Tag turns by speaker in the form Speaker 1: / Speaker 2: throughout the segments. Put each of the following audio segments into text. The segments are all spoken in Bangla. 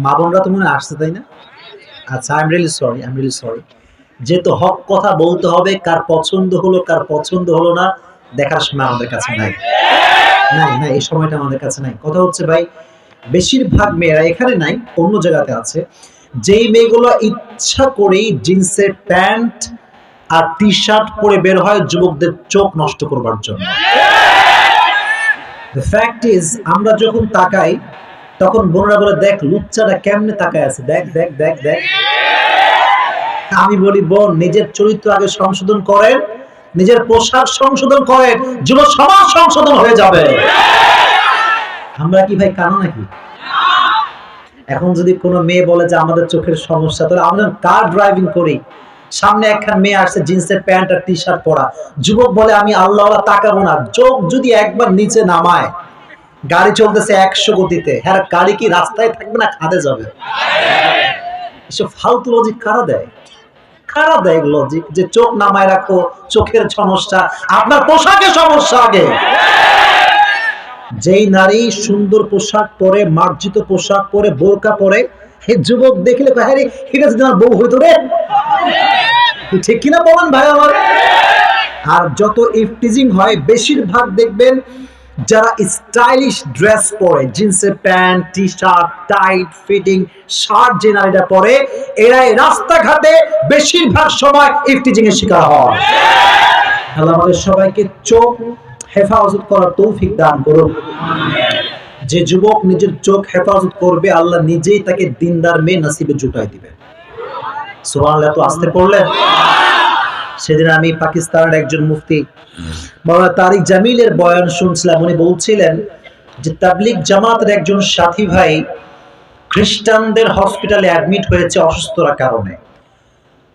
Speaker 1: মা বোনরা তো মনে হয় আসছে, তাই না? আচ্ছা, আই এম রিয়েলি সরি। যেহেতু হক কথা বলতে হবে, কার পছন্দ হলো কার পছন্দ হলো না দেখার সময় আমাদের কাছে নাই। নাই, এই সময়টা আমাদের কাছে নাই। কথা হচ্ছে ভাই, বেশিরভাগ মেয়েরা এখানে নাই, অন্য জায়গাতে আছে। যেই মেয়েগুলো ইচ্ছা করেই জিন্সের প্যান্ট আর টি-শার্ট পরে বের হয় যুবকদের চোখ নষ্ট করবার জন্য। দ্য ফ্যাক্ট ইজ, আমরা যখন তাকাই তখন বোনরা বলে, দেখ লুচ্চাটা কেমনে তাকায় আছে, দেখ দেখ দেখ দেখ। আমি বলি, বোন নিজের চরিত্র আগে সংশোধন করেন, নিজের পোশাক সংশোধন করেন, যুব সমাজ সংশোধন হয়ে যাবে। আমরা কি ভাই কানা নাকি? এখন যদি কোনো মেয়ে বলে যে আমাদের চোখের সমস্যা, তাহলে আমরা কার ড্রাইভিং করি, সামনে একখান মেয়ে আসছে জিন্সের প্যান্ট আর টি শার্ট পরা, যুবক বলে আমি আল্লাহ তাকাবো না, চোখ যদি একবার নিচে নামায়, গাড়ি চলতেছে 100 গতিতে, হ্যাঁ গাড়ি কি রাস্তায় থাকবে না খাদে যাবে? এসব ফালতু লজিক কারা দেয়? কারা দেয় লজিক যে চোখ নামায় রাখো, চোখের সমস্যা, আপনার পোশাকের সমস্যা আগে। যেই নারী সুন্দর পোশাক পরে, মার্জিত পোশাক পরে, বোরকা পরে, হে যুবক দেখলে কয়, হ্যাঁ ঠিক আছে তোমার বউ হইতো রে, ঠিক কিনা বলেন ভাই আমার? আর যত ইফটিজিং হয় বেশিরভাগ দেখবেন যারা স্টাইলিশ ড্রেস পরে, জিন্সের pant, T shirt, tight fitting shirt যে নারীরা পরে, এরাই রাস্তাঘাটে বেশিরভাগ সময় ইফটিজিং এর শিকার হয়। আল্লাহ আমাদের সবাইকে চোখ হেফাজত করার তৌফিক দান করুন। যে যুবক নিজের চোখ হেফাজত করবে, আল্লাহ নিজেই তাকে দিনদার মেয়ে নসিবে জুটাই দিবেন। সুবহানাল্লাহ। তো আসতে পড়লেন। সেদিন আমি পাকিস্তানের একজন মুফতি মাওলানা তারিক জামিলের বয়ান শুনছিলাম। উনি বলছিলেন যে তাবলিগ জামাতের একজন সাথী ভাই খ্রিস্টানদের হসপিটালে অ্যাডমিট হয়েছে অসুস্থতার কারণে।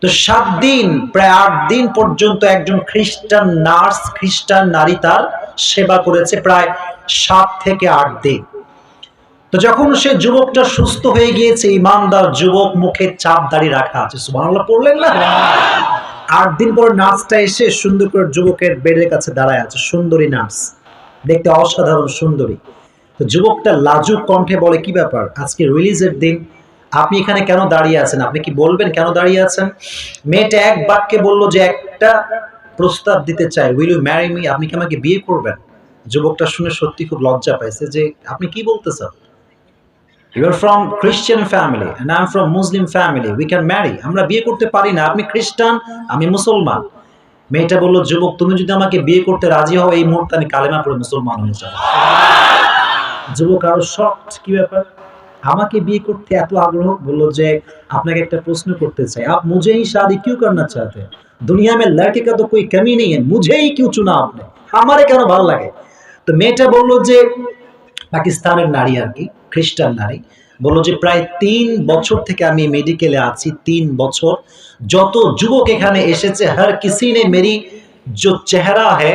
Speaker 1: তো 7 দিন, প্রায় 8 দিন পর্যন্ত একজন খ্রিস্টান নার্স, খ্রিস্টান নারী তার সেবা করেছে, প্রায় 7 থেকে 8 দিন। তো যখন সে যুবকটা সুস্থ হয়ে গিয়েছে, ইমানদার যুবক, মুখে চাপ দাড়ি রাখা আছে, সুবহানাল্লাহ পড়লেন না? 8 দিন পর নার্সটা এসে সুন্দর করে যুবকের বেডের কাছে দাঁড়ায় আছে, সুন্দরী নার্স, দেখতে অসাধারণ সুন্দরী। তো যুবকটা লাজুক কণ্ঠে বলে, কি ব্যাপার, আজকে রিলিজের দিন, আপনি এখানে কেন দাঁড়িয়ে আছেন? আপনি কি বলবেন কেন দাঁড়িয়ে আছেন? মেয়েটা এক বাক্যে বলল যে একটা প্রস্তাব দিতে চাই, উইল ইউ ম্যারি মি, আপনি কি আমাকে বিয়ে করবেন? যুবকটা শুনে সত্যি খুব লজ্জা পাইছে যে আপনি কি বলতেছেন? You are from Christian family and I am from Muslim family. We can marry. আমরা বিয়ে করতে পারি না, আপনি খ্রিস্টান, আমি মুসলমান। মেয়েটা বলল, যুবক তুমি যদি আমাকে বিয়ে করতে রাজি হও, এই মুহূর্তে আমি কালেমা পড়ে মুসলমান হয়ে যাব। যুবক আরো শকড, কি ব্যাপার, আমাকে বিয়ে করতে এত আগ্রহ? বললো যে আপনাকে একটা প্রশ্ন করতে চাই, आप मुझे ही शादी क्यों करना चाहते हैं? दुनिया में लड़के का तो कोई कमी नहीं है, मुझे ही क्यों चुना आपने, আমারে কেন ভালো লাগে? তো মেয়েটা বললো যে, পাকিস্তানের নারী আর কি, খ্রিস্টান নারী, বললো যে প্রায় 3 বছর থেকে আমি মেডিকেলে আছি, 3 বছর যত যুবক এখানে এসেছে, हर किसी ने मेरी जो चेहरा है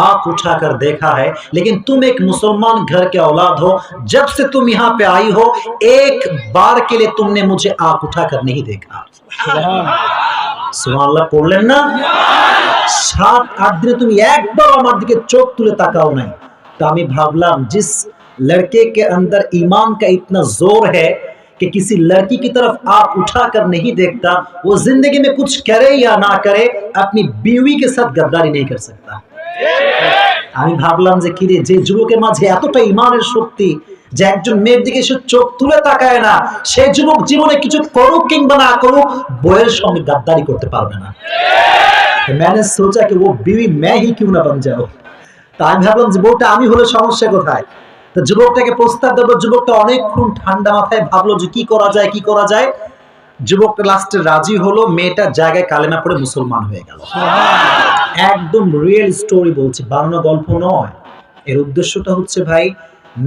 Speaker 1: आंख उठाकर देखा है, लेकिन तुम एक मुसलमान घर के औलाद हो, जब से तुम यहाँ पे आई हो एक बार के लिए तुमने मुझे आंख उठाकर नहीं देखा। सुभान अल्लाह पढ़लेन ना? 7-8 दिने तुम एकबार আমার দিকে চোখ তুলে তাকাও নাই। तो আমি ভাবলাম, जिस लड़के के अंदर ईमान का इतना जोर है कि किसी लड़की की तरफ आंख उठाकर नहीं देखता, वो जिंदगी में कुछ करे या ना करे अपनी बीवी के साथ गद्दारी नहीं कर सकता। আমি ভাবলাম যে কিরে, যে যুবকের মাঝে এতটা ইমানের শক্তি যে একজন মেয়ের দিকে সে চোখ তুলে তাকায় না, সেই যুবক জীবনে কিছু করুক কিংবা না করুক বউয়ের সঙ্গে গাদ্দারি করতে পারবে না। मैंने सोचा कि वो बीवी मैं ही क्यों ना बन जाऊं। তা আমি ভাবলাম যে বউটা আমি হলে সমস্যা কোথায়? তো যুবকটাকে প্রস্তাব দেব, যুবকটা অনেকক্ষণ ঠান্ডা মাথায় ভাবলো যে কি করা যায় কি করা যায়। যুবকটা লাস্টে রাজি হলো, মেয়েটার জায়গায় কালেমা পড়ে মুসলমান হয়ে গেল। একদম রিয়েল স্টোরি বলছি, বানানো গল্প নয়। এর উদ্দেশ্যটা হচ্ছে ভাই,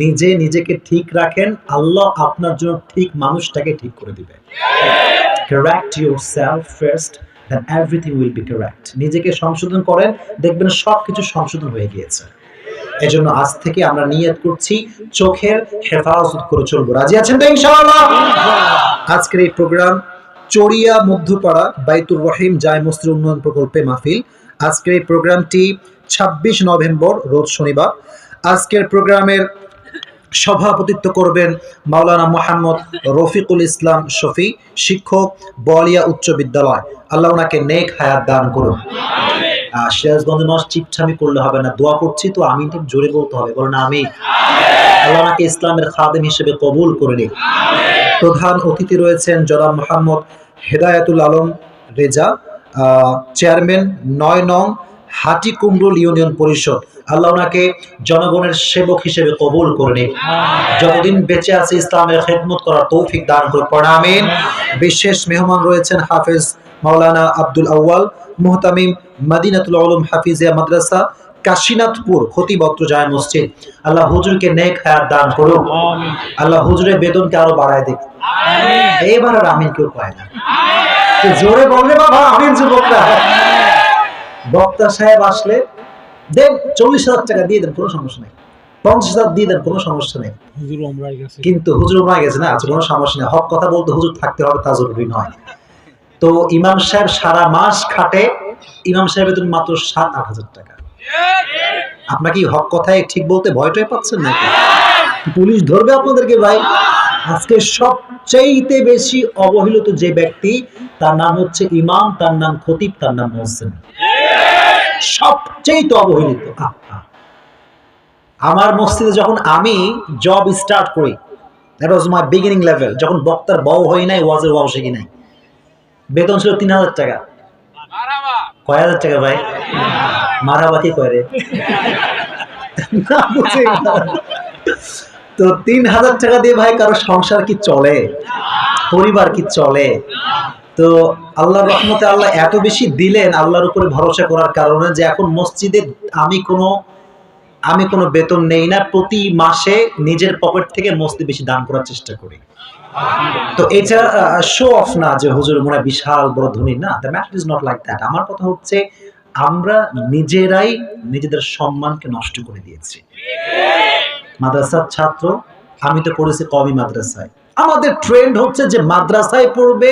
Speaker 1: নিজে নিজেকে ঠিক রাখেন, আল্লাহ আপনার জন্য ঠিক মানুষটাকে ঠিক করে দিবে। Correct yourself first, then everything will be correct. নিজেকে সংশোধন করেন, দেখবেন সবকিছু সংশোধন হয়ে গিয়েছে। এজন্য আজ থেকে আমরা নিয়ত করছি চোখের হেফাজত করে চলবো। রাজি আছেন তো ইনশাআল্লাহ? আজকের এই প্রোগ্রাম চড়িয়া মধ্যপাড়া বাইতুর রহিম জায় মসজিদ উন্নয়ন প্রকল্পে মাহফিল। আজকের এই প্রোগ্রামটি 26 নভেম্বর রোজ শনিবার। আজকের প্রোগ্রামের সভাপতিত্ব করবেন মাওলানা মোহাম্মদ রফিকুল ইসলাম শফি, শিক্ষক, বলিয়া উচ্চ বিদ্যালয়। আল্লাহ ওনাকে নেক হায়াত দান করুন। সিরাজগঞ্জ মাস চিপছামি করলে হবে না, দোয়া করছি তো আমি ঠিক জোরে বলতে হবে, বলেন আমি। আল্লাহ ওনাকে ইসলামের খাদেম হিসেবে কবুল করে নিন। প্রধান অতিথি রয়েছেন জনাব মোহাম্মদ হেদায়েতুল আলম রেজা, চেয়ারম্যান ৯ নং হাটিকুমরুল ইউনিয়ন পরিষদ। আল্লাহ ওনাকে জনগণের সেবক হিসেবে কবুল করে নিন। যতদিন বেঁচে আছে ইসলামের খেদমত করার তৌফিক দান করে পড়েন আমিন। বিশেষ মেহমান রয়েছেন হাফেজ মাওলানা আব্দুল আউয়াল, মুহতামিম মদিনাতুল উলুম হাফিজিয়া মাদ্রাসা, কাশীনাথপুর, খতিব জায় মসজিদ। আল্লাহ হুজুরকে নেক হায়াত দান করুন। আল্লাহ হুজুরের বেতনকে আরো বাড়ায় দিক। এইবার আর আমিন কেউ পায় না, জোরে বললে বাবা আমিন। যুবকরা, বক্তা সাহেব আসলে দেন 40,000 টাকা দিয়ে দেন, কোনো সমস্যা নেই। 50,000 দিয়ে দেন, কোনো সমস্যা নেই। কিন্তু হুজুর উমরায় গেছে না, আচ্ছা কোনো সমস্যা নেই। হক কথা বলতে হুজুর থাকতে হবে তা জরুরি নয়। তো ইমাম সাহেব সারা মাস খাটে, ইমাম সাহেবের বেতন মাত্র 7-8 হাজার টাকা। আপনার কি হক কথায় ঠিক বলতে ভয়টাই পাচ্ছেন নাকি? পুলিশ ধরবে আপনাদেরকে ভাই। আজকে সবচেয়ে বেশি অবহেলিত যে ব্যক্তি, তার নাম হচ্ছে ইমাম, তার নাম খতিব, তার নাম হোসেন। সবচেয়ে অবহেলিত। আমার মসজিদে যখন আমি জব স্টার্ট করি, that was my beginning level, যখন বক্তার বউ হই নাই, ওয়াজের ওয়াও শিখি নাই, বেতন ছিল 3,000 টাকা। কয় হাজার টাকা ভাই? মারাবা কি করে? তো 3,000 টাকা দিয়ে ভাই কারো সংসার কি চলে? পরিবার কি চলে? তো আল্লাহর রহমতে আল্লাহ এত বেশি দিলেন আল্লাহর উপরে ভরসা করার কারণে, যে এখন মসজিদে আমি কোনো বেতন নেই না, প্রতি মাসে নিজের পকেট থেকে মসজিদে বেশি দান করার চেষ্টা করি। তো এটা শো অফ না যে হুজুর মনে বিশাল বড় ধনী, না, the matter is not like that. আমার কথা হচ্ছে আমরা নিজেরাই নিজেদের সম্মানকে নষ্ট করে দিয়েছি। মাদ্রাসার ছাত্র, আমি তো পড়েছি কওমি মাদ্রাসায়। আমাদের ট্রেন্ড হচ্ছে যে মাদ্রাসায় পড়বে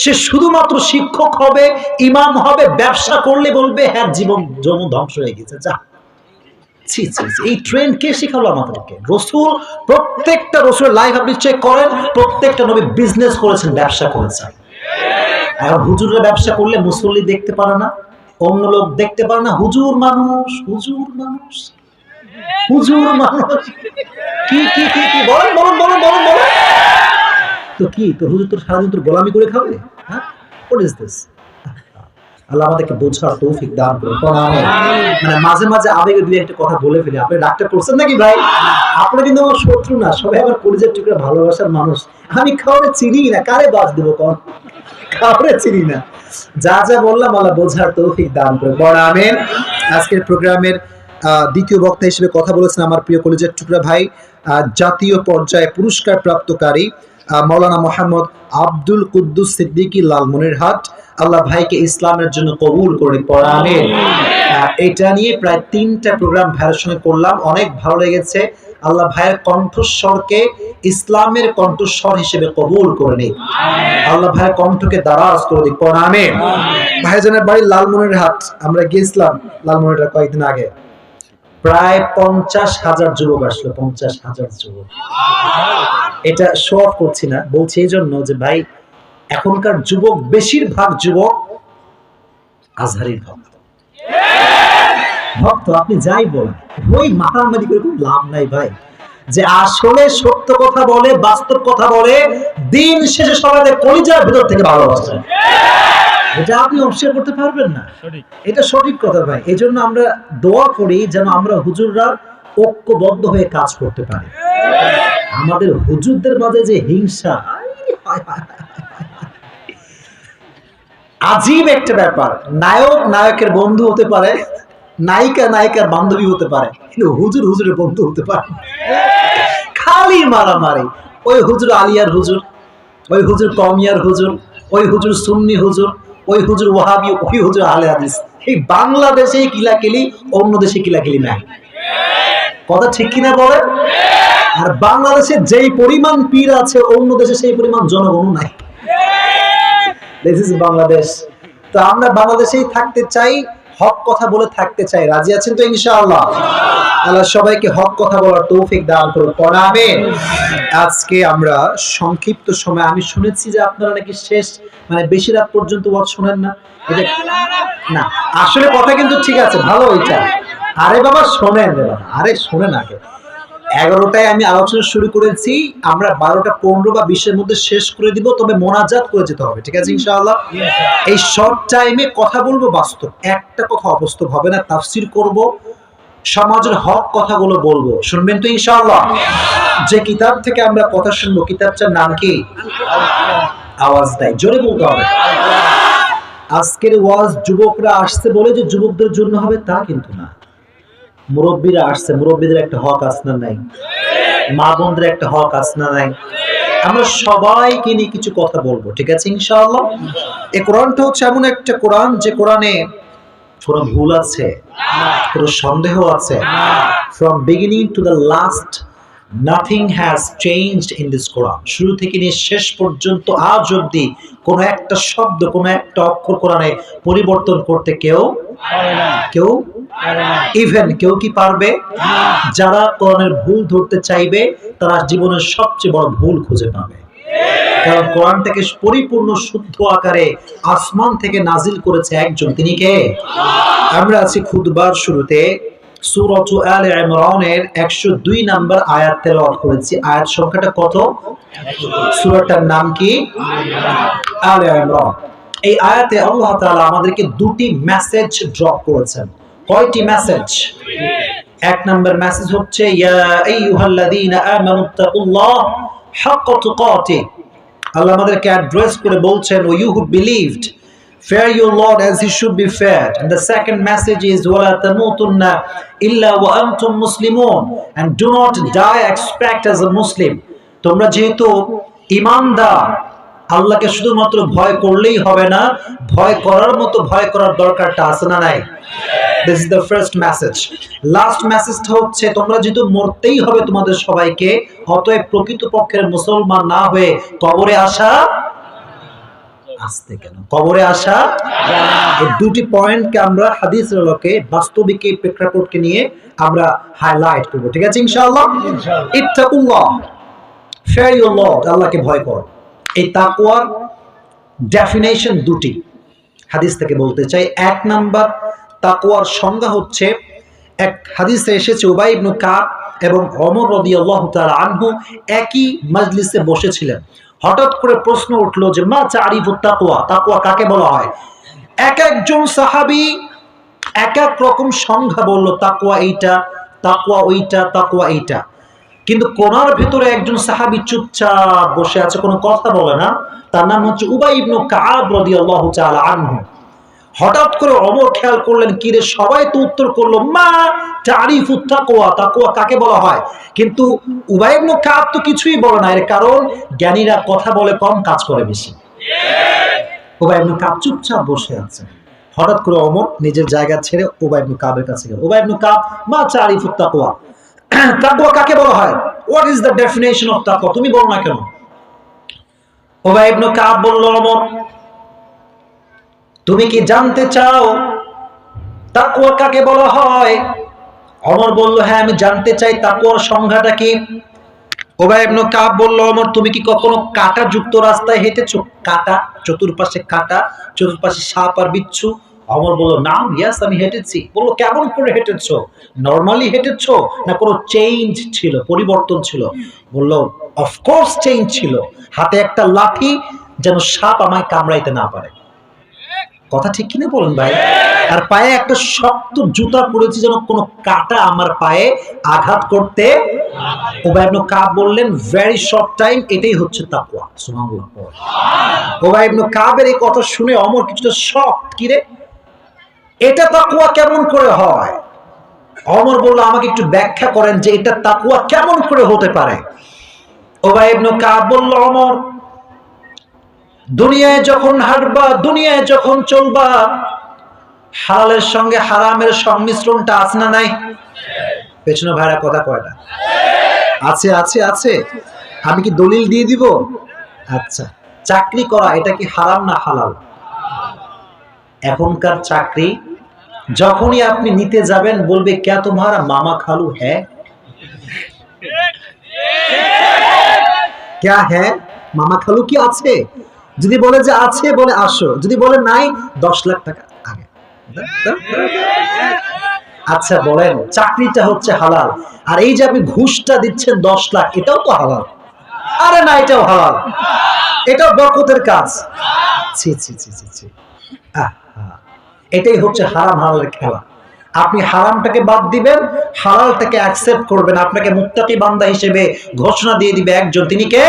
Speaker 1: সে শুধুমাত্র শিক্ষক হবে, ইমাম হবে, ব্যবসা করলে বলবে হ্যাঁ জীবন ধ্বংস হয়ে গেছে। যা, এই ট্রেন্ড কে শিখালো আমাদেরকে? রসুল, প্রত্যেকটা রসুলের লাইফ আপনি চেক করেন, প্রত্যেকটা নবী বিজনেস করেছেন, ব্যবসা করেছেন। এখন হুজুররা ব্যবসা করলে মুসল্লি দেখতে পারে না, অন্য লোক দেখতে পারে না। হুজুর মানুষ, হুজুর মানুষ, হুজুর মানুষ, কি কি কি কি বলেন বলেন বলেন বলেন বলেন। তো কি, তো হুজুর তো সারাদিন তোর গোলামি করে খাবে? হ্যাঁ, হোয়াট ইজ দিস? আল্লাহ আমাদেরকে বোঝার তৌফিক দান করুন। মানে মাঝে মাঝে আবেগে দিয়ে একটা কথা বলে ফেলি। আপনি ডাক্তার করছেন নাকি ভাই? আপনি কিন্তু আমার শত্রু না, সবাই আমার পরিচয় টুকরা ভালোবাসার মানুষ। আমি কাউরে চিনি না, কারে বাস দেবো কন? কাউরে চিনি না। যা যা বললাম আল্লাহ বোঝার তৌফিক দান করুন। বড় আমিন। আজকের প্রোগ্রামের দ্বিতীয় বক্তা হিসেবে কথা বলেছেন আমার প্রিয় কলেজের টুকরা ভাই, জাতীয় পর্যায়ে পুরস্কার প্রাপ্তকারী মাওলানা মোহাম্মদ আব্দুল কুদ্দুস সিদ্দিকী লালমনিরহাট। আল্লাহ ভাইকে ইসলামের জন্য কবুল করে পড়া আমিন। এটা নিয়ে প্রায় 3টা প্রোগ্রাম ভাইয়ের সঙ্গে করলাম, অনেক ভালো লেগেছে। আল্লাহ ভাইয়ের কণ্ঠস্বরকে ইসলামের কণ্ঠস্বর হিসেবে কবুল করে নিক। আল্লাহ ভাইয়ের কণ্ঠকে দারাজ করে দিক, পড়া আমিন। ভাইজানের বাড়ি লালমনিরহাট, আমরা গিয়েছিলাম লালমনিরহাট কয়েকদিন আগে। প্রায় 50,000 যুবক আসলো, 50,000 যুবক। এটা শো অফ করছি না, বলছি এই জন্য যে ভাই এখনকার যুবক, বেশিরভাগ যুবক আজহারির ভক্ত। আপনি যাই বলেন, ওই মাতামাতি করে কোনো লাভ নাই ভাই। যে আসলে সত্য কথা বলে, বাস্তব কথা বলে, দিন শেষে সবাই কলিজার ভিতর থেকে ভালোবাসে, এটা আপনি অস্বীকার করতে পারবেন না। এটা সঠিক কথা ভাই। এই জন্য আমরা দোয়া করি যেন আমরা হুজুররা ঐক্যবদ্ধ হয়ে কাজ করতে পারি। আমাদের হুজুরদের মাঝে যে হিংসা, আজীব একটা ব্যাপার। নায়ক নায়কের বন্ধু হতে পারে, নায়িকা নায়িকার বান্ধবী হতে পারে, কিন্তু হুজুর হুজুরের বন্ধু হতে পারে। খালি মারামারি। ওই হুজুর আলিয়ার হুজুর, ওই হুজুর কওমিয়ার হুজুর, ওই হুজুর সুন্নি হুজুর, ওই হুজুর ওয়াহাবি, ওই হুজুর আহলে হাদিস। এই বাংলাদেশে কিলাকিলি, অন্য দেশে কিলাকিলি নাই। কথা ঠিক কিনা বলেন? আর বাংলাদেশে যেই পরিমাণ পীর আছে, অন্য দেশে সেই পরিমাণ জনগণ নাই। This is Bangladesh. তো আমরা বাংলাদেশেই থাকতে চাই, হক কথা বলে থাকতে চাই। রাজি আছেন তো ইনশাআল্লাহ? আল্লাহ সবাইকে হক কথা বলার তৌফিক দান করুন। আমিন। আজকে আমরা সংক্ষিপ্ত সময়, আমি শুনেছি যে আপনারা নাকি শেষ মানে বেশি রাত পর্যন্ত ওয়াজ শোনেন না। এটা না, আসলে কথা কিন্তু ঠিক আছে, ভালো ওইটা। আরে বাবা শোনেন, আরে শোনেন আগে। 11টায় আমি আলোচনা শুরু করেছি, আমরা 12টা 15 বা 20-এর মধ্যে শেষ করে দিব, তবে মোনাজাত করে যেতে হবে, ঠিক আছে ইনশাআল্লাহ? এই শর্ট টাইমে কথা বলবো বাস্তব, একটা কথা অবাস্তব হবে না। তাফসীর করব, সমাজের হক কথাগুলো বলবো, শুনবেন তো ইনশাআল্লাহ? যে কিতাব থেকে আমরা কথা শুনবো, কিতাবটার নাম কি? আওয়াজ দেয়, জোরে বলতে হবে। আজকের ওয়াজ যুবকরা আসছে বলে যে যুবকদের জন্য হবে তা কিন্তু না। মুরব্বীরা আসছে, মুরব্বীদের একটা হক আছে না নাই? মা বোনদের একটা হক আছে না নাই? আমরা সবাইকে নিয়ে কিছু কথা বলবো, ঠিক আছে ইনশাআল্লাহ? এই কোরআনটা হচ্ছে এমন একটা কোরআন যে কোরআনে কোনো ভুল আছে, কোনো সন্দেহ আছে? From beginning to the last nothing has changed in this Quran. শুরু থেকে নিয়ে শেষ পর্যন্ত আজ অব্দি কোনো একটা শব্দ, কোনো একটা অক্ষর কোরআনে পরিবর্তন করতে কেউ ইভেন কেউ কি পারবে? যারা কোরআনের ভুল ধরতে চাইবে তারা জীবনের সবচেয়ে বড় ভুল খুঁজে পাবে। কারণ কোরআনটাকে পরিপূর্ণ শুদ্ধ আকারে আসমান থেকে নাজিল করেছে একজন, তিনি কে? আমরা আছি খুতবার শুরুতে সূরাতু আলে ইমরানের 102 নম্বর আয়াত তেলাওয়াত করেছি। আয়াত সংখ্যাটা কত? সূরাটার নাম কি? আলে ইমরান। এই আয়াতে আল্লাহ তাআলা আমাদেরকে দুটি মেসেজ ড্রপ করেছেন। কয়টি মেসেজ? এক নম্বর মেসেজ হচ্ছে ইয়া আইয়ুহাল্লাযীনা আমানুত্তাকুল্লাহ হাক্কা তুকাতিহ। আল্লাহ আমাদেরকে অ্যাড্রেস করে বলছেন, O you who believed, fear your Lord as he should be feared. And the second message is وَلَا تَمُوتُنَّ إِلَّا وَأَنْتُمْ مُسْلِمُونَ, and do not die except as a Muslim. তোমরা যেহেতু ঈমানদার, আল্লাহকে শুধুমাত্র ভয় করলেই হবে না, ভয় করার মতো ভয় করার দরকারটা আছে না নাই? This is the first message. Last মেসেজটা হচ্ছে তোমরা যেহেতু মরতেই হবে তোমাদের সবাইকে, অতএব প্রকৃতপক্ষের মুসলমান না হয়ে কবরে আসা আসতে কেন? কবরে আসা এই দুটি পয়েন্টকে আমরা হাদিসের আলোকে, বাস্তবিক প্রেক্ষাপটকে নিয়ে আমরা হাইলাইট করব, ঠিক আছে ইনশাআল্লাহ? ইত্তাকুল্লাহ, ফিয়ার ইউর লর্ড, আল্লাহকে ভয় করো। এই তাকওয়ার ডেফিনেশন দুটি হাদিস থেকে বলতে চাই। এক নাম্বার, তাকওয়ার সংজ্ঞা হচ্ছে, এক হাদিসে এসেছে উবাই ইবনে কাব এবং ওমর রাদিয়াল্লাহু তাআলা আনহু একই মজলিসে বসেছিলেন। হঠাৎ করে প্রশ্ন উঠলো যে মা তারিফুত তাকওয়া, তাকওয়া কাকে বলা হয়? এক একজন সাহাবী এক এক রকম সংজ্ঞা বলল, তাকওয়া এইটা, তাকওয়া ওইটা, তাকওয়া এইটা। কিন্তু কোনার ভিতরে একজন সাহাবী চুপচাপ বসে আছে, কোনো কথা বলে না। তার নাম হচ্ছে উবাই ইবনে কাব রাদিয়াল্লাহু তাআলা আনহু। হঠাৎ করে ওমর খেয়াল করলেন, কি রে, সবাই তো উত্তর করলো মা তারিফুত তাকওয়া, তাকওয়া কাকে বলা হয়, কিন্তু উবাই ইবনে কাব তো কিছুই বলে না। এর কারণ জ্ঞানীরা কথা বলে কম, কাজ করে বেশি। উবাই ইবনে কাব চুপচাপ বসে আছে। হঠাৎ করে ওমর নিজের জায়গা ছেড়ে উবাই ইবনে কাবের কাছে গেল। উবাই ইবনে কাব, মা তারিফুত তাকওয়া, তাকওয়া কাকে বলা হয়? What is the definition of তাকওয়া, তুমি বলো না কেন? উবাই ইবনে কাব বলল, ওমর তুমি কি জানতে চাও তাকওয়া কাকে বলা হয়? ওমর বলল, হ্যাঁ আমি জানতে চাই, তাকওয়ার সংজ্ঞাটা কি? উবাই ইবনে কাব বলল, ওমর তুমি কি কখনো কাঁটা যুক্ত রাস্তায় হেঁটেছো? কাঁটা, চতুর্পাশে কাঁটা, চতুর্পাশে সাপ আর বিচ্ছু। ওমর বলল, নাম, ইয়েস আমি হেঁটেছি। বলল, কেমন করে হেঁটেছো? নরমালি হেঁটেছো না কোনো চেঞ্জ ছিল, পরিবর্তন ছিল? বলল, অফকোর্স চেঞ্জ ছিল। হাতে একটা লাঠি, যেন সাপ আমায় কামড়াইতে না পারে। কথা ঠিক কিনা বলেন ভাই? আর পায়ে একটা শক্ত জুতা পরেছি, যেন কোনো কাঁটা আমার পায়ে আঘাত করতে। উবাই ইবনে কাব বললেন, ভেরি শর্ট টাইম, এটাই হচ্ছে তাকওয়া। সুবহানাল্লাহ। উবাই ইবনে কাবের এই কথা শুনে ওমর কিছুটা শক, কি রে, এটা তাকওয়া কেমন করে হয়? ওমর বলল, আমাকে একটু ব্যাখ্যা করেন যে এটা তাকওয়া কেমন করে হতে পারে। উবাই ইবনে কাব বলল, ওমর দুনিয়ায় যখন হাঁটবা, দুনিয়ায় যখন চলবা, হালালের সঙ্গে হারামের সংমিশ্রণটা আছে না নাই? পেছনে ভাইরা কথা কয়টা? আছে আছে আছে। আমি কি দলিল দিয়ে দিব? আচ্ছা, চাকরি করা এটা কি হারাম না হালাল? এখনকার চাকরি যখনই আপনি নিতে যাবেন বলবে ক্যা তোমারা মামা খালু হ্যাঁ, ক্যা হ্যাঁ, মামা খালু কি আছে? যদি বলে যে আছে, বলে আসো, যদি বলে নাই 10 লাখ টাকা আগে। আচ্ছা বলেন, চাকরিটা হচ্ছে হালাল, আর এই যে আপনি ঘুষটা দিচ্ছেন 10 লাখ, এটাও তো হালাল? আরে না, এটাও হালাল, এটাও বরকতের কাজ। ছি ছি ছি ছি ছি। এটাই হচ্ছে হারাম হালালের খেলা। আপনি হারামটাকে বাদ দিবেন, হালালটাকে অ্যাকসেপ্ট করবেন, আপনাকে মুত্তাকি বান্দা হিসেবে ঘোষণা দিয়ে দিবে একজন, তিনি কে?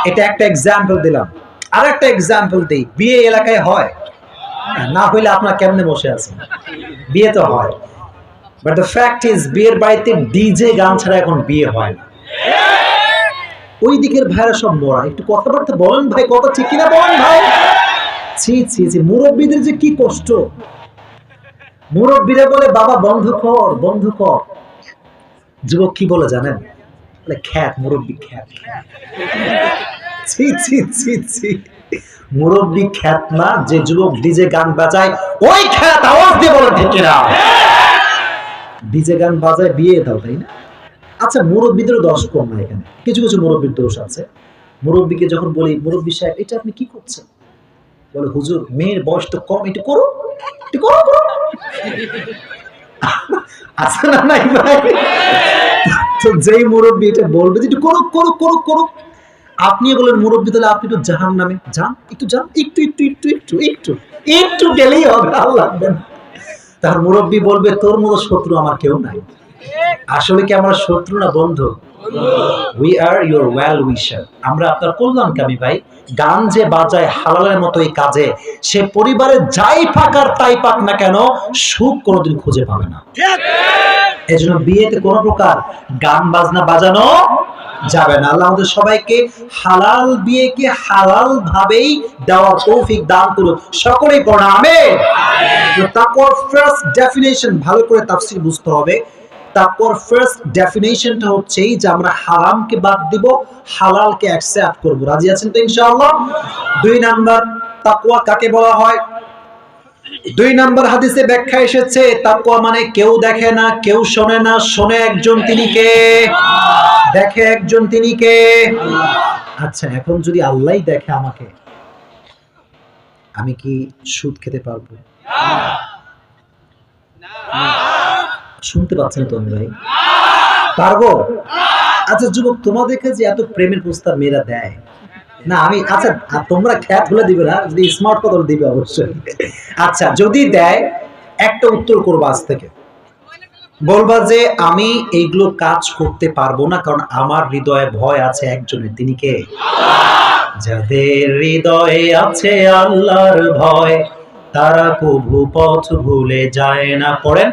Speaker 1: এটা একটা এক্সাম্পল দিলাম। আর একটা এক্সাম্পল দিই, বিয়ে এলাকায় হয় না, হইলে আপনারা কেমনে বসে আছেন? বিয়ে তো হয়, বাট দ্য ফ্যাক্ট ইজ বিয়ের বাড়িতে ডিজে গান ছাড়া এখন বিয়ে হয় না। ওই দিকের ভাইরা সব মরা, একটু কথাবার্তা বলেন ভাই, কথা ঠিক কিনা বলেন ভাই। ছি ছি ছি, মুরব্বীদের যে কি কষ্ট। মুরব্বীরা বলে বাবা বন্ধ কর বন্ধ কর, যুবক কি বলে জানেন? বলে খ্যাত, মুরব্বী খ্যাত। ছি ছি ছি ছি, মুরব্বী খ্যাত না, যে যুবক ডিজে গান বাজায় ওই খ্যাত। আওয়াজ দিয়ে বলেন ঠিক কিনা? ডিজে গান বাজায় বিয়ে দাও, তাই না? আচ্ছা, মুরব্বীদেরও দোষ কম না, এখানে কিছু কিছু মুরব্বীর দোষ আছে। মুরব্বীকে যখন বলি মুরব্বী সাহেব এটা আপনি কি করছেন, বলে হুজুর মেয়ের বয়স তো কম, একটু করো একটু করো করো। আছে না নাই ভাই? তো যেই মুরব্বী এটা বলবে যে একটু করো করো করো করো, আপনি বলেন মুরব্বী তাহলে আপনি একটু জাহান্নামে যান, একটু যান, একটু একটু একটু একটু একটু একটু গেলেই হবে, আল্লাহ। তার মুরব্বী বলবে তোর মতো শত্রু আমার কেউ নাই। আসলে কি আমরা শত্রু না বন্ধু? উই আর ইউর ওয়েল উইশার, আমরা আপনার কল্যাণকামী ভাই। গান যে বাজায় হালালের মতো এই কাজে, সে পরিবারে যাই পাক আর তাই পাক না কেন, সুখ কোনোদিন খুঁজে পাবে না। এজন্য বিয়েতে কোনো প্রকার গান বাজনা বাজানো যাবে না। আল্লাহ আমাদের সবাইকে হালাল বিয়েকে হালাল ভাবেই দেওয়ার তৌফিক দান করুন, সকলেই পড়া আমিন। তাকওয়ার ফার্স্ট ডেফিনিশন ভালো করে তাফসীর বুঝতে হবে। তাকওয়ার ফার্স্ট ডেফিনিশনটা হচ্ছে যে আমরা হারামকে বাদ দিব, হালালকে অ্যাকসেপ্ট করব। রাজি আছেন তো ইনশাআল্লাহ? 2 নাম্বার তাকওয়া কাকে বলা হয়? 2 নাম্বার হাদিসে ব্যাখ্যা এসেছে, তাকওয়া মানে কেউ দেখে না, কেউ শোনে না, শোনে একজন, তিনি কে? দেখে একজন, তিনি কে? আচ্ছা, এখন যদি আল্লাহই দেখে আমাকে, আমি কি সুদ খেতে পারবো? শুনতে পাচ্ছেন তো আমি ভাই? পারবো? আচ্ছা যুবক, তোমাদেরকে যে এত প্রেমের প্রস্তাব মেয়েরা দেয় না, আমি আচ্ছা তোমরা খ্যাত হলে দিবে না, যদি স্মার্ট কথা দিবে অবশ্যই। আচ্ছা যদি দেয়, একটা উত্তর করবো আজ থেকে, বলবা যে আমি এইগুলো কাজ করতে পারবো না, কারণ আমার হৃদয়ে ভয় আছে একজনের, তিনি কে? যাদের হৃদয়ে আছে আল্লাহর ভয়, তারা কবু পথ ভুলে যায় না। পড়েন,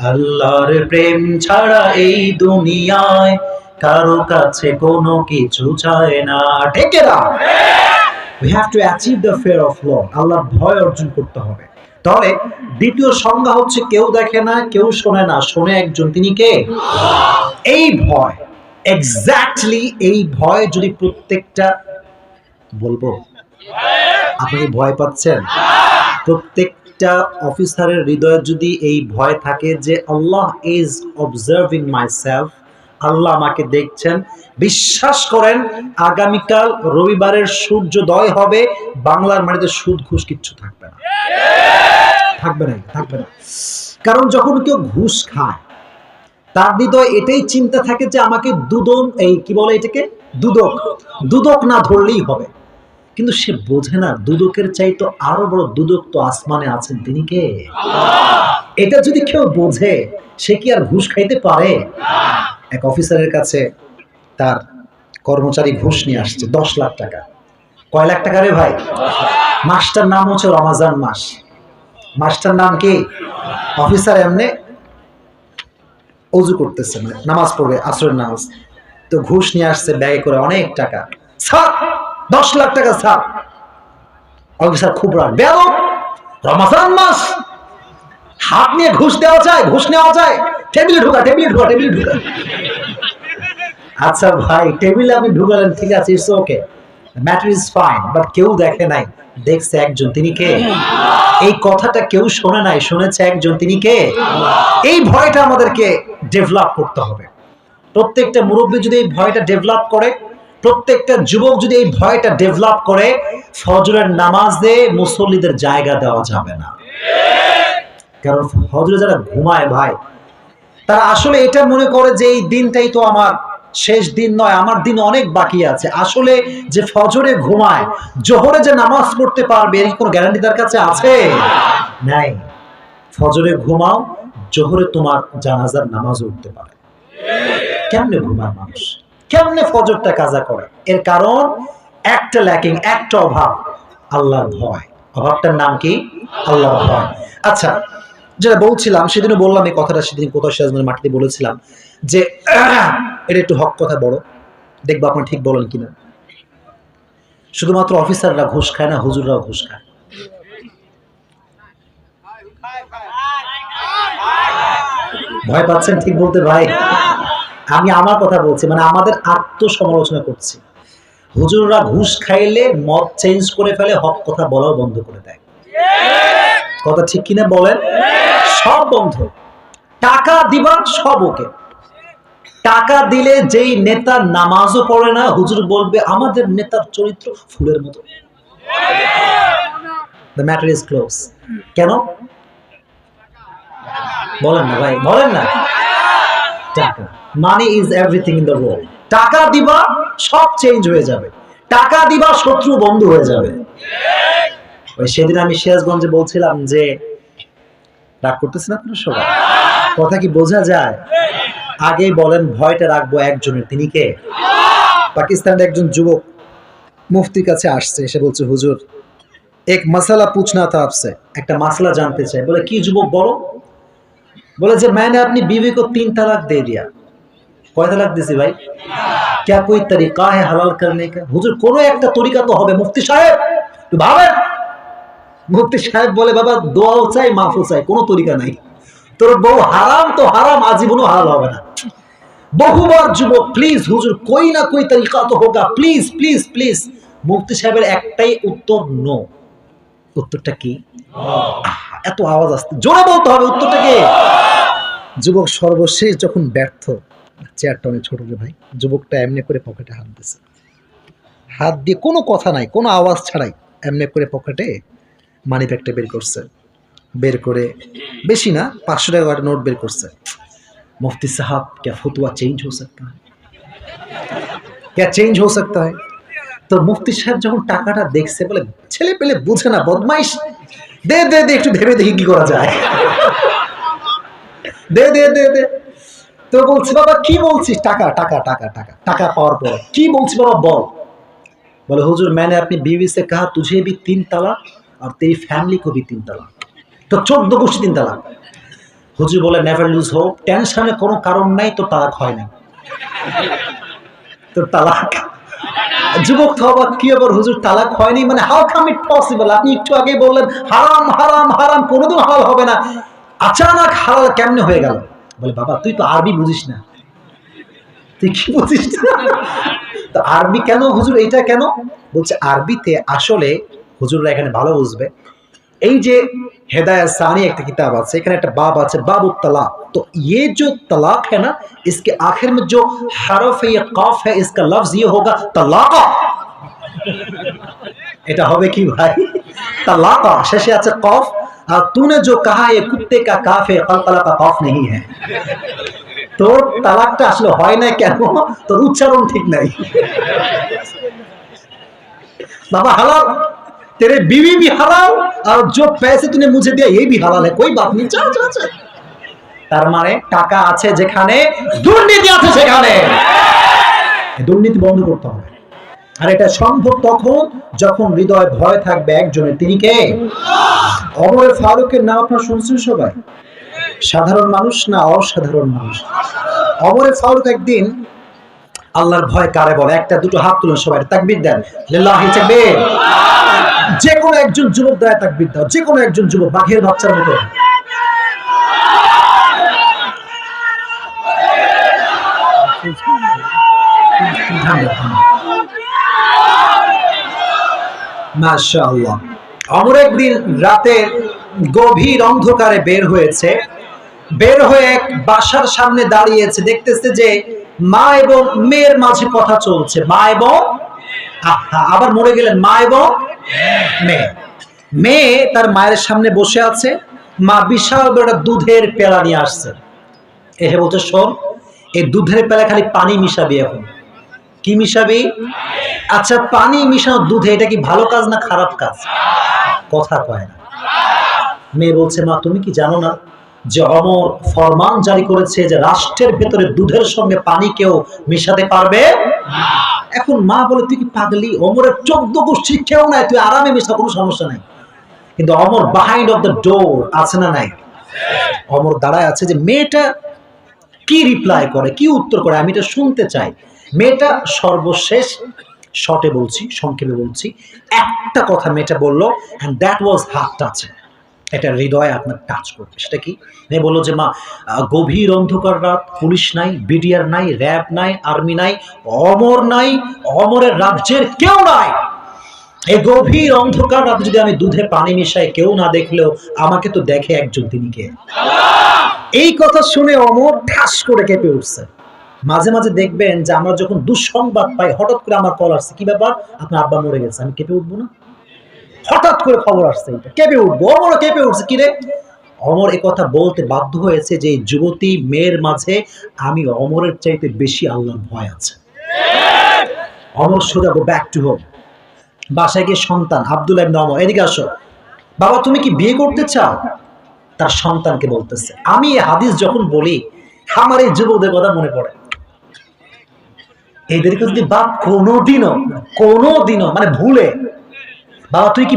Speaker 1: আল্লাহর প্রেম ছাড়া এই দুনিয়ায় কারো কাছে কোনো কিছু চায় না। ঠিক না? We have to achieve the fear of Lord, আল্লাহর ভয় অর্জন করতে হবে। তাহলে দ্বিতীয় সংজ্ঞা হচ্ছে কেউ দেখে না, কেউ শোনে না, শোনে একজন, তিনি কে? এই ভয়, এক্স্যাক্টলি এই ভয় যদি প্রত্যেকটা, বলবো আপনি ভয় পাচ্ছেন? প্রত্যেকটা অফিসারের হৃদয়ে যদি এই ভয় থাকে যে আল্লাহ ইজ অবজার্ভিং মাইসেলফ, আল্লাহ আমাকে দেখছেন, বিশ্বাস করেন আগামীকাল রবিবারের সূর্যোদয় হবে, বাংলার মাটিতে সুদ ঘুষ কিচ্ছু থাকবে না, থাকবে না, থাকবে না। কারণ যখন কেউ ঘুষ খায়, তার হৃদয় এটাই চিন্তা থাকে যে আমাকে দুদক, এই কি বলে এটাকে, দুদক, দুদক না ধরলেই হবে। কিন্তু সে বোঝে না দুদকের চাইতো আরো বড় দুদক তো আসমানে আছেন, তিনি কে? এটা যদি কেউ বোঝে, সে কি আর ঘুষ খাইতে পারে? এক অফিসারের কাছে তার কর্মচারী ঘুষ নিয়ে আসছে 10 লাখ টাকা। কয় লাখ টাকা রে ভাই? মাসটার নাম হচ্ছে রমাজান মাস। মাসটার নাম কি? অফিসার এমনি অজু করতেছে, মানে নামাজ পড়বে, আসরের নামাজ, তো ঘুষ নিয়ে আসছে ব্যাগে করে অনেক টাকা। স্যার 10 লাখ টাকা স্যার। অফিসার খুব রাগ, বেয়াদব, রমাজান মাস, হাত নিয়ে ঘুষ দেওয়া যায়, ঘুষ নেওয়া যায়, টেবিলে ঢুকা, টেবিলে ঢুকা, টেবিলে ঢুকা। আচ্ছা ভাই, টেবিলে আপনি ঢুকালেন, ঠিক আছে, it's okay, matter is fine, but কেউ দেখে নাই, দেখছে একজন, তিনি কে? এই কথাটা কেউ শোনে নাই, শুনেছে একজন, তিনি কে? এই ভয়টা আমাদেরকে ডেভেলপ করতে হবে। প্রত্যেকটা মুরব্বী যদি এই ভয়টা ডেভেলপ করে, প্রত্যেকটা যুবক যদি এই ভয়টা ডেভেলপ করে, ফজরের নামাজে মুসল্লিদের জায়গা দেওয়া যাবে না। কারণ ফজরে যারা ঘুমায় ভাই, তারা আসলে এটা মনে করে যে এই দিনটাই তো আমার শেষ দিন নয়, আমার দিন অনেক বাকি আছে। আসলে যে ফজরে ঘুমায়, জোহরে যে নামাজ পড়তে পারবে এর কোনো গ্যারান্টি তার কাছে আছে? নাই। ফজরে ঘুমাও, জোহরে তোমার জানাজার নামাজ উঠতে পারে। কেমনে ঘুমায় মানুষ, কেমনে ফজরটা কাজা করে? এর কারণ একটা ল্যাকিং, একটা অভাব, আল্লাহর ভয়। অভাবটার নাম কি? আল্লাহর ভয়। আচ্ছা, যেটা বলছিলাম সেদিনও বললাম এই কথাটা, সেদিন কোথাও সিরাজগঞ্জের মাটিতে বলেছিলাম যে এটা একটু হক কথা বড়, দেখবো আপনি ঠিক বলেন কিনা। শুধুমাত্র অফিসাররা ঘুষ খায় না, হুজুররাও ঘুষ খায়। ভয় পাচ্ছেন ঠিক বলতে ভাই? আমি আমার কথা বলছি, মানে আমাদের আত্মসমালোচনা করছি। হুজুররা ঘুষ খাইলে মত চেঞ্জ করে ফেলে, হক কথা বলাও বন্ধ করে দেয়। কথা ঠিক কিনা বলেন? সব বন্ধ। টাকা দিবা সব ওকে। টাকা দিলে যেই নেতা নামাজও পড়ে না, হুজুর বলবে আমাদের নেতার চরিত্র ফুলের মতো। The matter is close. কেন বলেন না ভাই, বলেন না। টাকা, money is everything in the world. টাকা দিবা সব চেঞ্জ হয়ে যাবে, টাকা দিবা শত্রু বন্ধু হয়ে যাবে। ওই সেদিন আমি সিরাজগঞ্জে বলছিলাম যে, রাগ করতেছেন আপনারা সবাই? কথা কি বোঝা যায়? আগেই বলেন ভয়টা রাখবো একজনের, তিনি কে? পাকিস্তানের একজন যুবক মুফতির কাছে আসছে, এসে বলছে হুজুর এক মাসালা পুছনা থা আপসে, একটা মাসলা জানতে চাই। বলে কি যুবক বলো? বলে যে मैंने अपनी बीवी को 3 तलाक दे दिया। কয় তালাক দিছি ভাই? क्या कोई तरीका है हलाल करने का? হুজুর কোন একটা তরিকা তো হবে মুফতি সাহেব, একটু ভাবেন। মুফতি সাহেব বলে বাবা দোয়াও চাই মাফও চাই, কোনো তরিকা নাই। তোর বউ হারাম তো হারাম, আজীবনও হালাল হবে না। বহুবার যুবক প্লিজ হুজুর কোই না কোই তরিকা তো হোগা, প্লিজ প্লিজ প্লিজ। মুফতি সাহেবের একটাই উত্তর, নো। উত্তরটা কি? এত আওয়াজ আসছে, জোরে বলতে হবে উত্তরটা কি? যুবক সর্বশেষ যখন ব্যর্থ, চেয়ারটা অনেক ছোট রে ভাই, যুবকটা এমনি করে পকেটে হাত দিছে, হাত দিয়ে কোনো কথা নাই, কোনো আওয়াজ ছাড়াই এমনি করে পকেটে মানি ব্যাগটা বের করছে। বের করে বেশি না 500 টাকা নোট বের করছে। मुफ्ती साहब क्या फतवा चेंज हो सकता है? क्या चेंज हो सकता है? তো মুফতি সাহেব যখন টাকাটা দেখছে বলে ছেলে পেলে বুঝে না, বদমাইশ, দে দে দে একটু ভেবে দেখি কি করা যায়, দে দে দে দে। তো বলছি বাবা কি বলছিস? টাকা টাকা টাকা টাকা। টাকা পাওয়ার পর কি বলছি বাবা বল? बोले हुजूर मैंने अपनी बीवी से कहा तुझे भी 3 तलाक और तेरी फैमिली को भी 3 तलाक, तो 14 গোষ্ঠী 3 तलाक। হুজুর বলে নেভার লুজ হোপ, টেনশনে কোনো কারণ নাই, তো তালাক হয় নাই, তো তালাক। যুবক তো অবাক, কি আবার হুজুর তালাক হয়নি মানে? How come it possible? আপনি একটু আগে বললেন হারাম হারাম হারাম, কোনোদিন হালাল হবে না, আচানক হালাল কেমনে হয়ে গেল? বলে বাবা তুই তো আরবি বুঝিস না। তুই কি বুঝিস না? তো আরবি কেন হুজুর, এইটা কেন? বলছে আরবিতে আসলে হুজুররা এখানে ভালো বুঝবে। এই যে হেদায়েত সানি একটা কিতাব আছে, এখানে একটা বাব আছে বাবুত তালাক। तो ये जो तलाक है ना, इसके आखिर में जो हरफ है या काफ है, इसका लफ्ज ये होगा तलाका। এটা হবে কি ভাই? तलाका শেষে আছে কফ, আর तूने जो कहा ये कुत्ते का काफ है, कलकला का काफ नहीं है। তোর তালাকটা আসলে হয় না কেন? তোর উচ্চারণ ঠিক নাই। बाबा हलाल, तेरे बीवी भी हलाल और जो पैसे तूने मुझे दिया ये भी हलाल है, कोई बात नहीं, चल चल चल। তার মানে টাকা আছে যেখানে দুর্নীতি আছে সেখানে। দুর্নীতি বন্ধ করতে হবে। আর এটা সম্ভব তখন যখন হৃদয়ে ভয় থাকবে একজনের, তিনি কে? ওমর ফারুকের নাম আপনারা শুনছেন সবাই? সাধারণ মানুষ না অসাধারণ মানুষ? ওমর ফারুক একদিন, আল্লাহর ভয় কারে বলে? একটা দুটো হাত তুলেন সবাই, তাকবীর দেন, লিল্লাহি তাকবীর। যে কোনো একজন যুবক দায় তাকবীর দাও, যে কোনো একজন যুবক বাঘের বাচ্চার মতো। মাশাআল্লাহ। অমর একদিন রাতের গভীর অন্ধকারে বের হয়েছে, বের হয়ে এক বাসার সামনে দাঁড়িয়েছে, দেখতেছে যে মা এবং মেয়ের মাঝে কথা চলছে। মা এবং আবার মরে গেলেন, মা এবং মেয়ে। মেয়ে তার মায়ের সামনে বসে আছে, মা বিশাল বড় একটা দুধের পেলা নিয়ে আসছে। এসে বলছে, শোন, এই দুধের পেলা খালি পানি মিশাবি। এখন কি মিশাবি? আচ্ছা, পানি মিশানো দুধে এটা কি ভালো কাজ না খারাপ কাজ? কথা কয় না। মেয়ে বলছে, মা তুমি কি জানো না যে অমর ফরমান জারি করেছে যে রাষ্ট্রের ভেতরে দুধের সঙ্গে পানি কেউ মিশাতে পারবে? এখন মা বলে, তুই কি পাগলি? অমরের 14 গোষ্ঠীর কেউ নাই, তুই আরামে মিশা, কোনো সমস্যা নাই। কিন্তু অমর বিহাইন্ড অফ দ্য ডোর আছে না নাই? অমর দাঁড়ায় আছে যে মেয়েটা কি রিপ্লাই করে, কি উত্তর করে, আমি এটা শুনতে চাই। মেয়েটা সর্বশেষ শর্টে বলছি, সংক্ষেপে বলছি, একটা কথা মেয়েটা বললো, and that was heart touching. এটা হৃদয়ে আপনার টাচ করবে। সেটা কি? মেয়ে বললো যে মা, গভীর অন্ধকার রাত, পুলিশ নাই, বিডিআর নাই, র্যাব নাই, আর্মি নাই, অমর নাই, অমরের রাজ্যের কেউ নাই। এই গভীর অন্ধকার রাতে যদি আমি দুধে পানি মিশাই, কেউ না দেখলেও আমাকে তো দেখে একজন, তিনি কে? এই কথা শুনে অমর ঠাস করে কেঁপে উঠছে। মাঝে মাঝে দেখবেন যে আমরা যখন দুঃসংবাদ পাই, হঠাৎ করে আমার কল আসছে, কি ব্যাপার, আপনার আব্বা মরে গেছে, আমি কেঁপে উঠবো না? হঠাৎ করে খবর আসছে, এটা কেঁপে উঠবো। অমরও কেঁপে উঠছে। কিরে? অমর এ কথা বলতে বাধ্য হয়েছে যে যুবতী মেয়ের মাঝে আমি অমরের চাইতে বেশি আল্লাহর ভয় আছে। অমর সোজা গো ব্যাক টু হোম। বাসায় গিয়ে সন্তান আব্দুল্লাহ ইবনে ওমর, এদিকে আসো। বাবা তুমি কি বিয়ে করতে চাও? তার সন্তানকে বলতেছে। আমি এই হাদিস যখন বলি, আমার এই যুবকদের কথা মনে পড়ে। এদেরকে যদি বাপ কোনোদিনও মানে ভুলে, বাবা তুই কি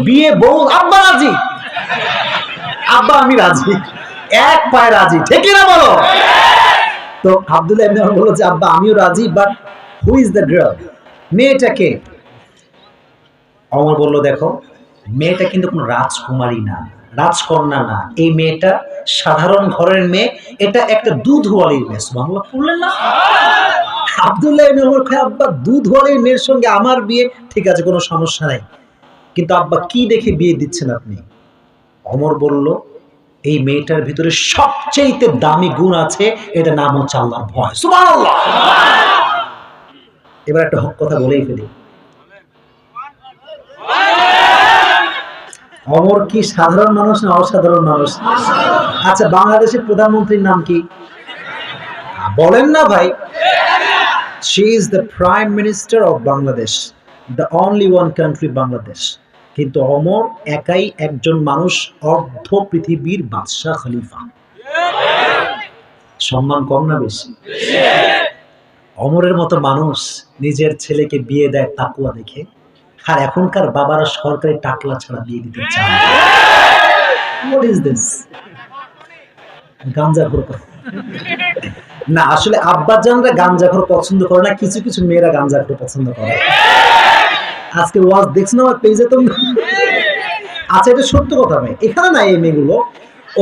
Speaker 1: বিয়ে বউ, আব্বা রাজি, আব্বা আমি রাজি, এক পায়ে রাজি, ঠিক না বলো? তো আব্দুল্লাহ ইবনে ওমর বলল যে আব্বা আমিও রাজি, but who is the girl? মেয়েটাকে? অমর বলল, দেখো, মেয়েটা কিন্তু কোনো রাজকুমারী না, রাজকন্যা না। এই মেয়েটা সাধারণ ঘরের মেয়ে, এটা একটা দুধওয়ালির মেয়ে। সুবহানাল্লাহ পড়লেন না? আব্দুল্লাহ ইবনে ওমর কয়, আব্বা দুধওয়ালির মেয়ের সঙ্গে আমার বিয়ে, ঠিক আছে কোনো সমস্যা নাই, কিন্তু আব্বা কি দেখে বিয়ে দিচ্ছেন আপনি? অমর বলল, এই মেয়েটার ভিতরে সবচেয়ে দামি গুণ আছে, এটা নাম হচ্ছে আল্লাহর ভয়। সুবহানাল্লাহ। এবার একটা হক কথা বলেই ফেলি, অমর কি সাধারণ মানুষ না অসাধারণ মানুষ? আচ্ছা, বাংলাদেশের প্রধানমন্ত্রীর নাম কি? বলেন না ভাই। She is the Prime Minister of Bangladesh, the only one country Bangladesh. কিন্তু অমর একাই একজন মানুষ, অর্ধ পৃথিবীর বাদশাহ খলিফা। সম্মান কম না বেশি? অমরের মতো মানুষ নিজের ছেলেকে বিয়ে দেয় তাকওয়া দেখে, আর এখনকার বাবারা সরকারি টাকলা ছাড়া বিয়ে দিতে চায়। What is this? গাঞ্জাখোর না, আসলে আব্বাজানরা গাঞ্জাখোর পছন্দ করে না, কিছু কিছু মেয়েরা গাঞ্জাখোর পছন্দ করে। আজকে ওয়াজ দেখছ না আমার পেজে তোমরা? আচ্ছা, এটা সত্য কথা ভাই, এখানে না এই মেয়েগুলো,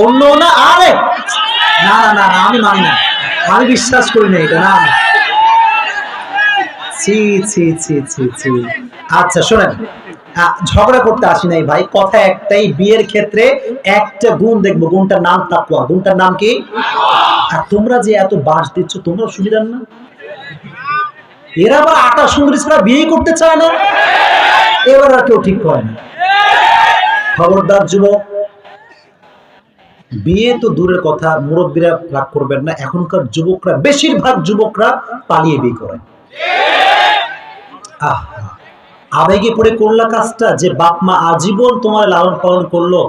Speaker 1: অন্য না। আরে না না না, আমি মানি না, আমি বিশ্বাস করি না এটা। না, ছি ছি ছি ছি ছি। আচ্ছা শোনেন, ঝগড়া করতে আসি নাই ভাই, কথা একটাই, বিয়ের ক্ষেত্রে একটা গুণ দেখবো, গুণটার নাম তাকওয়া। গুণটার নাম কি? আর তোমরা যে এত বাস দিচ্ছ, তোমরা সুবিধার না? এরা আবার আটা সুন্দরী ছাড়া বিয়ে করতে চায় না, এবার আর কেউ ঠিক হয় না। খবরদার যুবক, বিয়ে তো দূরের কথা, মুরব্বীরা রাগ করবেন না, এখনকার যুবকরা, বেশিরভাগ যুবকরা পালিয়ে বিয়ে করে। আবেগে পড়ে করলা কাজটা, যে বাপ মা আজীবন তোমার লালন পালন করলো,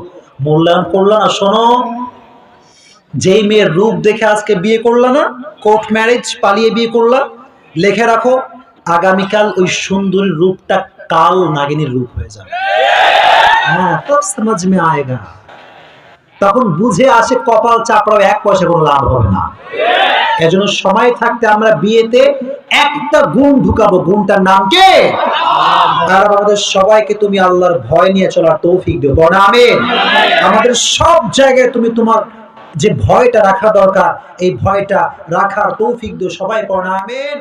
Speaker 1: মূল্যায়ন করলো না। শোনো, যেই মেয়ের রূপ দেখে আজকে বিয়ে করলা না, কোর্ট ম্যারেজ, পালিয়ে বিয়ে করলা, লিখে রাখো, আগামীকাল ওই সুন্দরী রূপটা কাল নাগিনীর রূপ হয়ে যাবে। হ্যাঁ, তব সমাজ মে আয়েগা। তখন বুঝে আসে কপাল চাপড়াও, এক পয়সা কোনো লাভ হবে না। এজন্য সময় থাকতে আমরা বিয়েতে একটা গুণ ঢুকাবো, গুণটার নাম কি? আর আমাদের সবাইকে তুমি আল্লাহর ভয় নিয়ে চলার তৌফিক দিও, বলো আমিন। আমাদের সব জায়গায় তুমি তোমার যে ভয়টা রাখা দরকার, এই ভয়টা রাখার তৌফিক দিও, সবাই বলো আমিন।